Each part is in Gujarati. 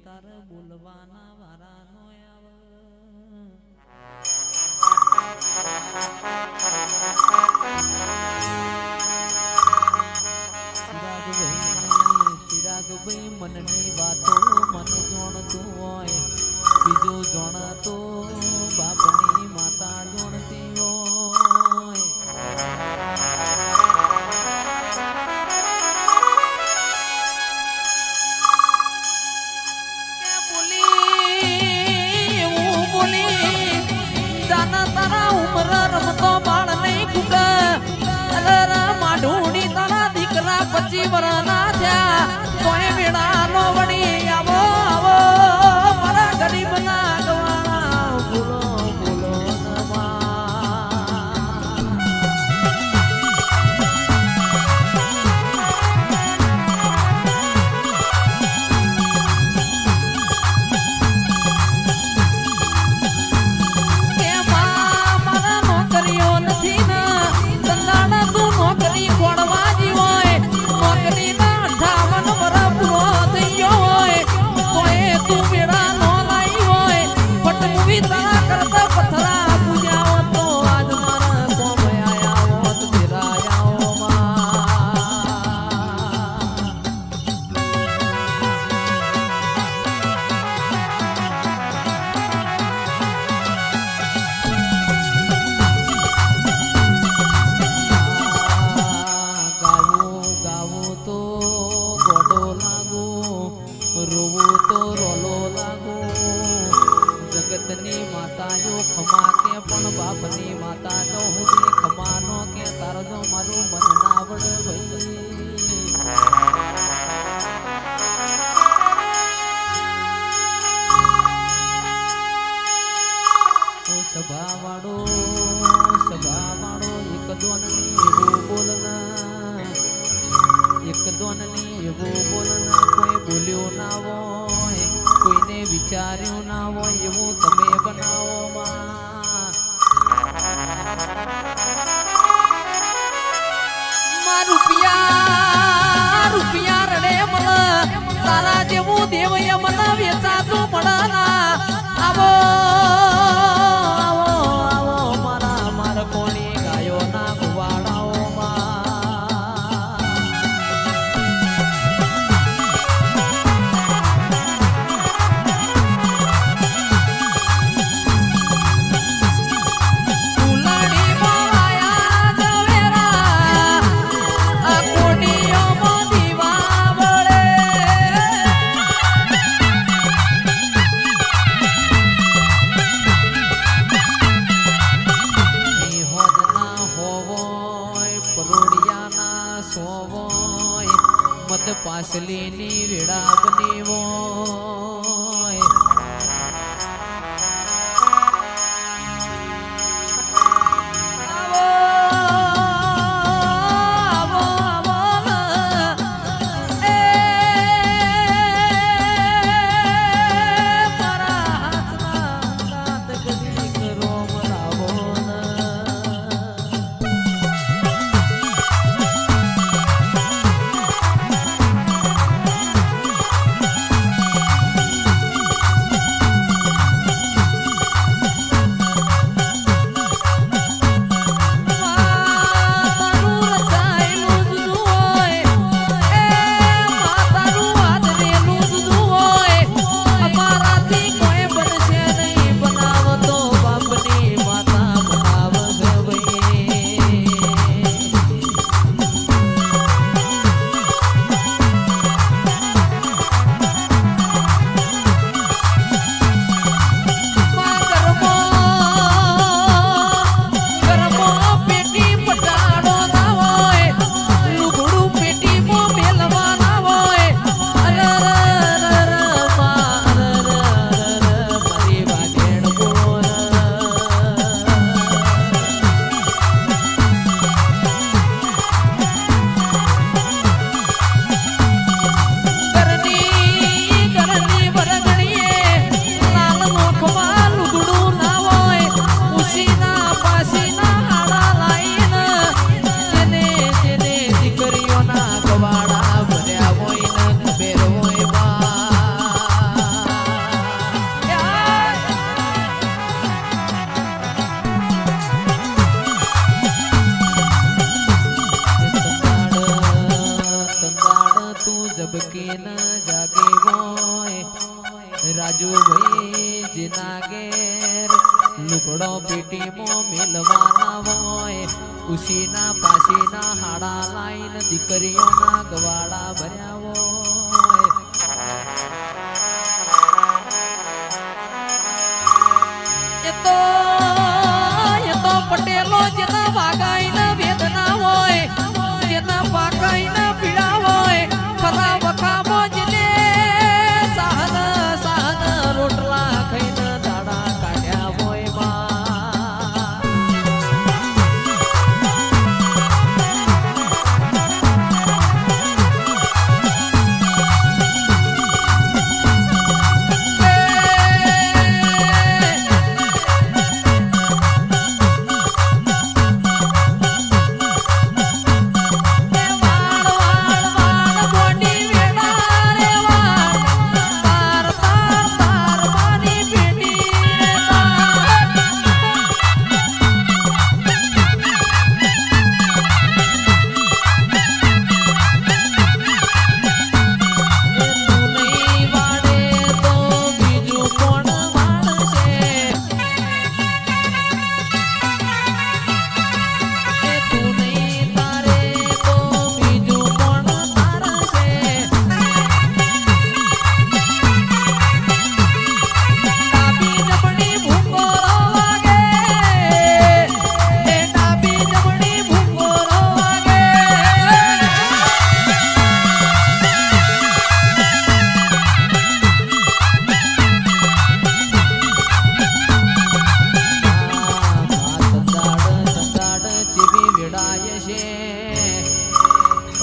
તારે બોલવાના વારાનો આવે ચિરાગભાઈ મનની વાતો મન જોણતું હોય બીજું જોણતો બાપની માતા જોણતી હોય રમતો બાળ નહીં ફૂટે માઢુડી તારા દીકરા 25 વર્ષના થયા તોય વેળા નો વળી આવો આવો મારા ગરીબ ના ગવાણા બોલો બોલો જગતની માતા જો ખમા કે પણ બાપની માતા જો હું ખમાનો કે તારો જો મારું મન ના આવડે ભાઈ સભા વાળો એક દોનની એવું બોલના એક દોનની એવું બોલના કોઈ બોલ્યો ના હોય કોઈને વિચાર્યું ના હોય એવું તમે બનાવો માં રૂપિયા રડે મને તારા જેવું દેવ એ મને વેચાતું પડે ના આવો આવો મારા કોણી ગાયો ના ગુવાડાઓ મત પાસલીની વેળા બની હોય તું જબકી ન જાગે હોય રાજુ ભાઈ જીના ઘેર લુગડો પેટીમાં મેલવાના હોય ઉશીના પાસીના હાડા લાઈન દીકરીઓના ગવાડા ભર્યા હોય એ તો પટેલો જેના વાગાઈના વેદના હોય જેના પાકાઈના પીડા હોય ખરા વખામો જેને સાહન સાહન રોટલા ખાઈને દાડા કાઢ્યા હોય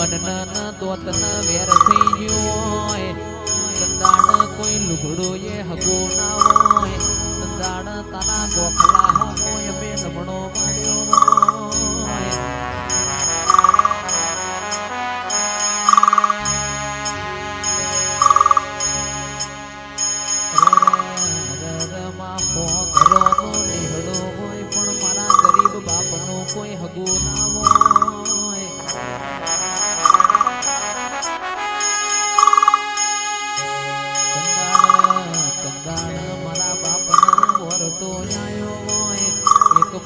અનન દોતન વેર થઈ ગયો હોય સંદાણ કોઈ લુગડો એ હગો ના હોય સંદાણ તારા ગોખલા હોય બે નમણો માર્યો હોય પણ મારા ગરીબ બાપનો કોઈ હગો ના હોય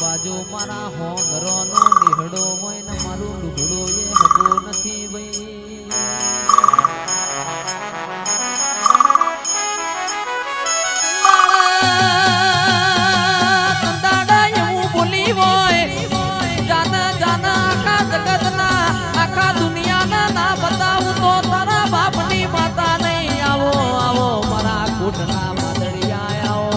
બાજુ મારા હો ઘરોનો નિહડો હોય ને મારું લુગડો એ હગો નથી ભાઈ સંદાડા એવું બોલી હોય જાના જાના આખા જગતના આખા દુનિયાના ના બતાવું તો તારા બાપની માતા નહીં આવો આવો મારા કૂટના માદડિયા આવો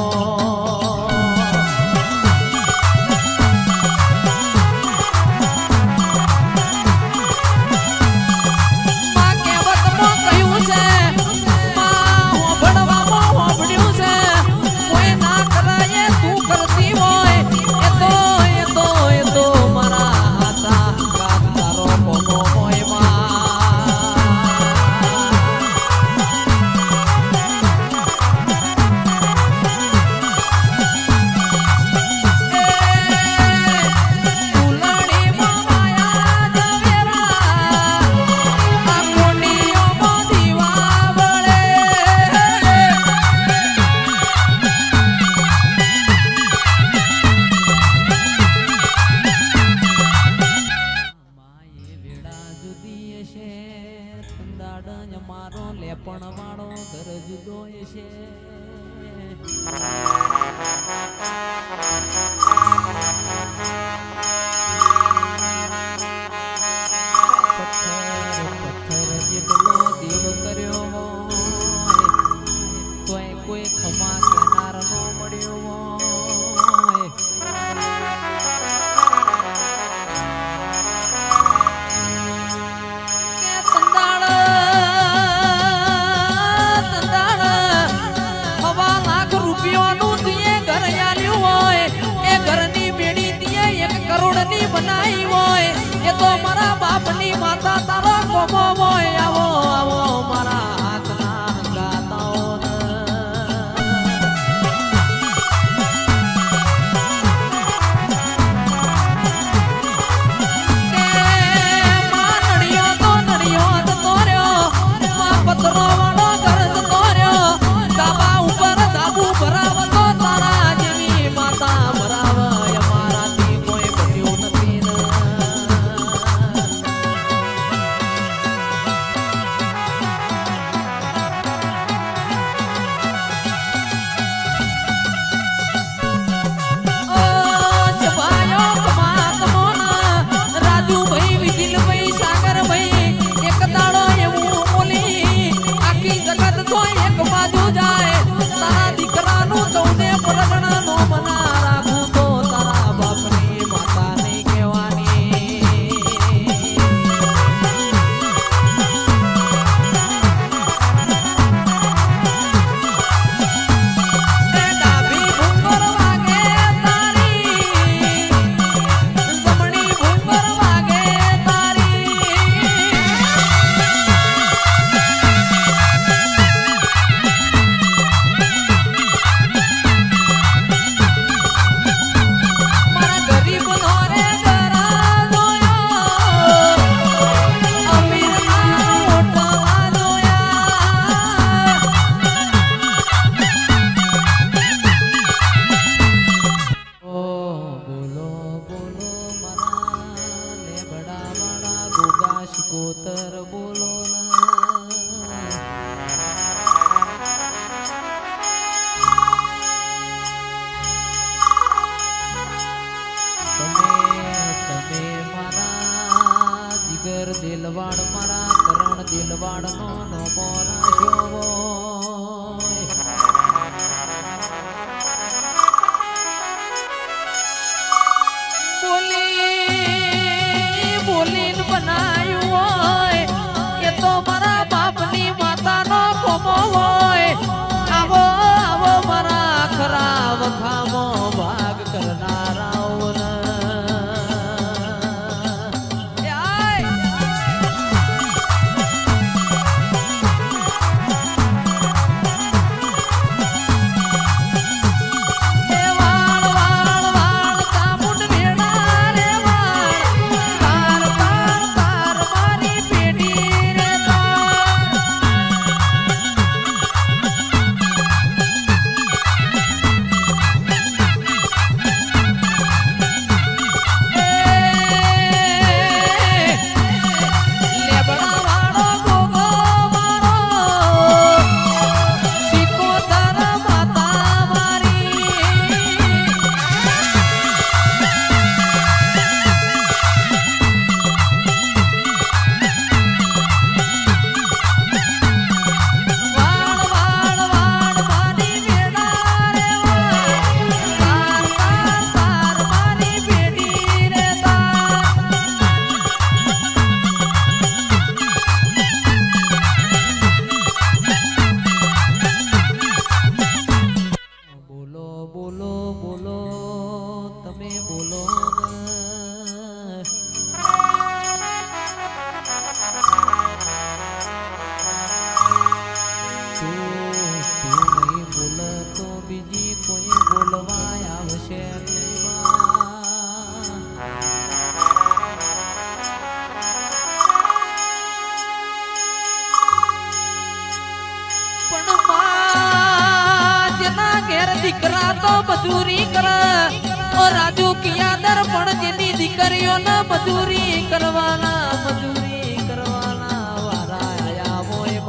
મારો લેપણ વાળો ઘર જુદો છે પથ્થર જેટલો દેવ કર્યો હોય તોય કોઈ ખમા કેનાર નો મળ્યો હોય રૂપિયાનું ઘર આલ્યું ઘેર દીકરા તો મજૂરી કરે ઓ રાજુ કિયાદર પણ જેની દીકરીઓને મજૂરી કરવાના વારા આયા મોય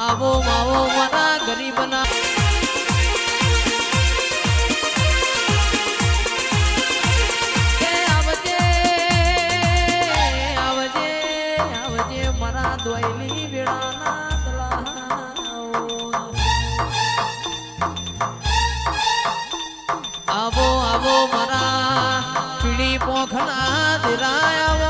આવો માવો મારા ગરીબના કે આવજે આવજે આવજે મારા દોયલી વેળાના તલાવ આવો આવો મારા પીળી પોખના દિરાય આવો